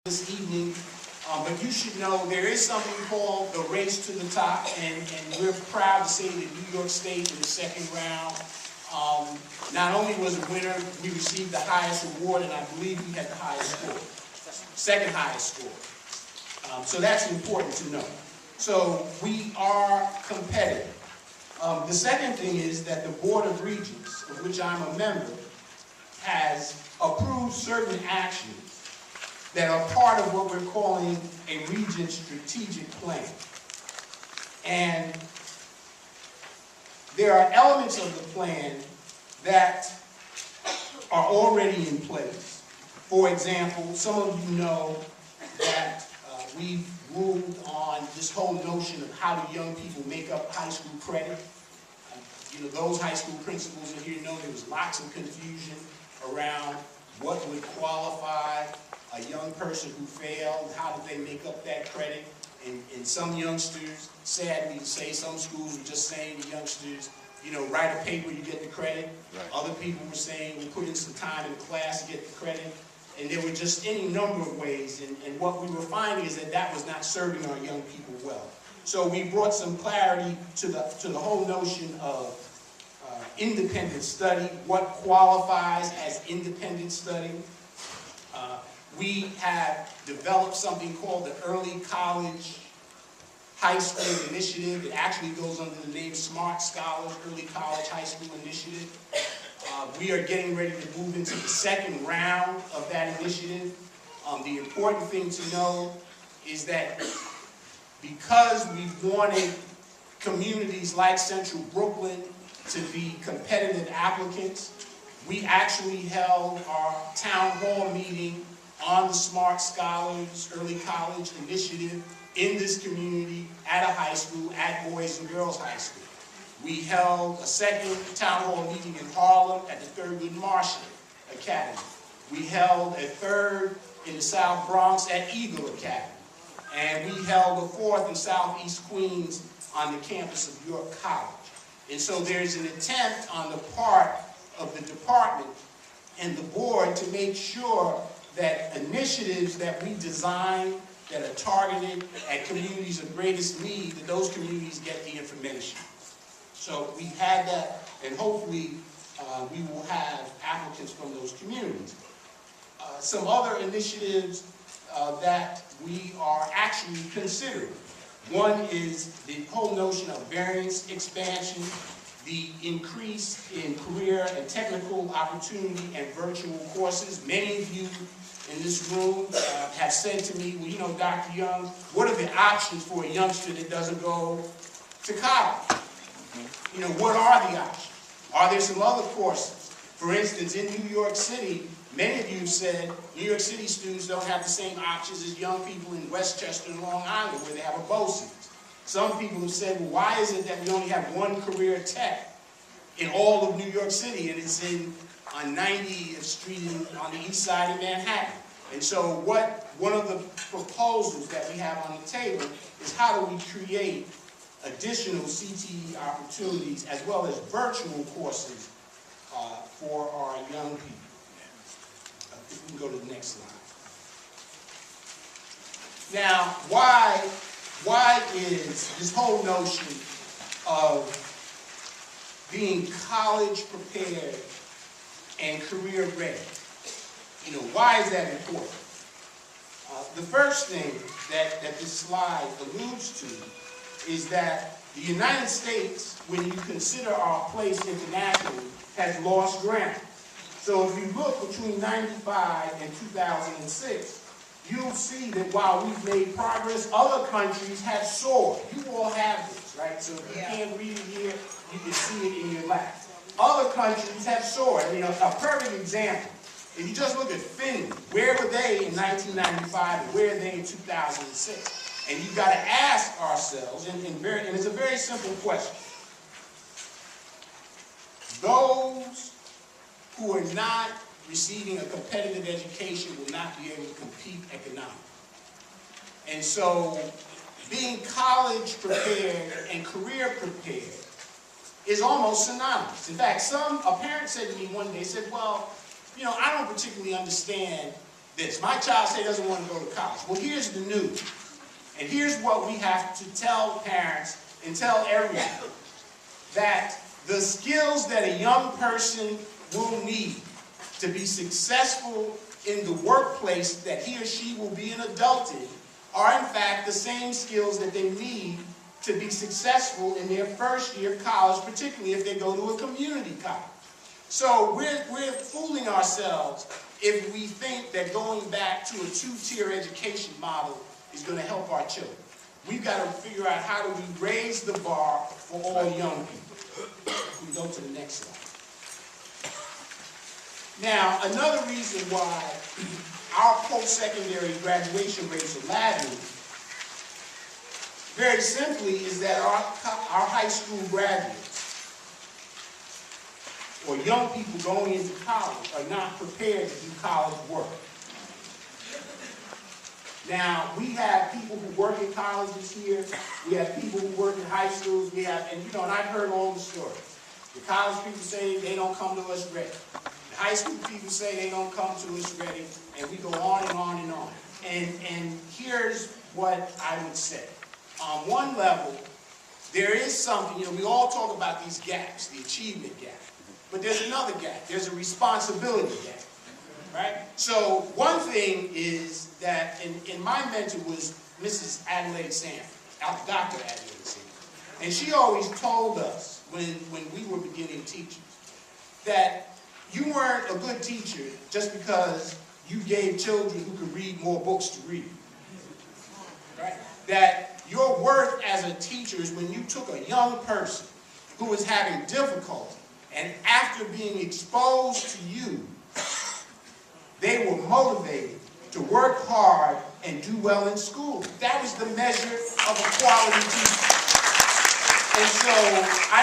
this evening, but you should know there is something called the race to the top, and we're proud to say that New York State in the second round not only was a winner, we received the highest award, and I believe we had the highest score, second highest score. So that's important to know. So we are competitive. The second thing is that the Board of Regents, of which I'm a member, has approved certain actions that are part of what we're calling a Regent strategic plan. And there are elements of the plan that are already in place. For example, some of you know that we've ruled on this whole notion of how do young people make up high school credit. You know, those high school principals in here know there was lots of confusion around what would qualify a young person who failed, how did they make up that credit. And some youngsters, sadly to say, some schools were just saying to youngsters, you know, write a paper, you get the credit. Right. Other people were saying, we put in some time in class to get the credit. And there were just any number of ways. And what we were finding is that that was not serving our young people well. So we brought some clarity to the whole notion of independent study, what qualifies as independent study. We have developed something called the Early College High School Initiative. It actually goes under the name Smart Scholars Early College High School Initiative. We are getting ready to move into the second round of that initiative. The important thing to know is that because we've wanted communities like Central Brooklyn to be competitive applicants, we actually held our town hall meeting on the Smart Scholars Early College Initiative in this community at a high school, at Boys and Girls High School. We held a second town hall meeting in Harlem at the Thurgood Marshall Academy. We held a third in the South Bronx at Eagle Academy. And we held a fourth in Southeast Queens on the campus of York College. And so there's an attempt on the part of the department and the board to make sure that initiatives that we design that are targeted at communities of greatest need, that those communities get the information. So we had that, and hopefully we will have applicants from those communities. Some other initiatives that we are actually considering. One is the whole notion of variance expansion, the increase in career and technical opportunity and virtual courses. Many of you in this room have said to me, well, you know, Dr. Young, what are the options for a youngster that doesn't go to college? You know, what are the options? Are there some other courses? For instance, in New York City, many of you have said New York City students don't have the same options as young people in Westchester and Long Island where they have a BOCES. Some people have said, well, why is it that we only have one career tech in all of New York City, and it's on 90th Street on the east side of Manhattan? And so one of the proposals that we have on the table is how do we create additional CTE opportunities as well as virtual courses for our young people. If we can go to the next slide. Now, why is this whole notion of being college prepared and career ready? You know, why is that important? The first thing that this slide alludes to is that the United States, when you consider our place internationally, has lost ground. So if you look between 95 and 2006, you'll see that while we've made progress, other countries have soared. You all have this, right? So if you can't read it here, you can see it in your lap. Other countries have soared. You know, a perfect example, if you just look at Finland, where were they in 1995 and where are they in 2006? And you've got to ask ourselves, and it's a very simple question. Those who are not receiving a competitive education will not be able to compete economically. And so being college prepared and career prepared is almost synonymous. In fact, a parent said to me one day, said, well, you know, I don't particularly understand this. My child say doesn't want to go to college. Well, here's the news. And here's what we have to tell parents and tell everyone. That the skills that a young person will need to be successful in the workplace that he or she will be an adult in are in fact the same skills that they need to be successful in their first year of college, particularly if they go to a community college. So we're fooling ourselves if we think that going back to a two-tier education model is going to help our children. We've got to figure out how do we raise the bar for all young people. We go to the next slide. Now, another reason why our post-secondary graduation rates are lagging, very simply, is that our high school graduates, or young people going into college, are not prepared to do college work. Now, we have people who work in colleges here, we have people who work in high schools, and I've heard all the stories. The college people say they don't come to us ready. The high school people say they don't come to us ready, and we go on and on and on. And here's what I would say. On one level, there is something, we all talk about these gaps, the achievement gap. But there's another gap. There's a responsibility gap. Right? So one thing is that, and my mentor was Mrs. Adelaide Sanford, Dr. Adelaide Sanford. And she always told us when we were beginning teachers that you weren't a good teacher just because you gave children who could read more books to read. Right? That your worth as a teacher is when you took a young person who was having difficulty, and after being exposed to you, they were motivated to work hard and do well in school. That was the measure of a quality teacher. And so I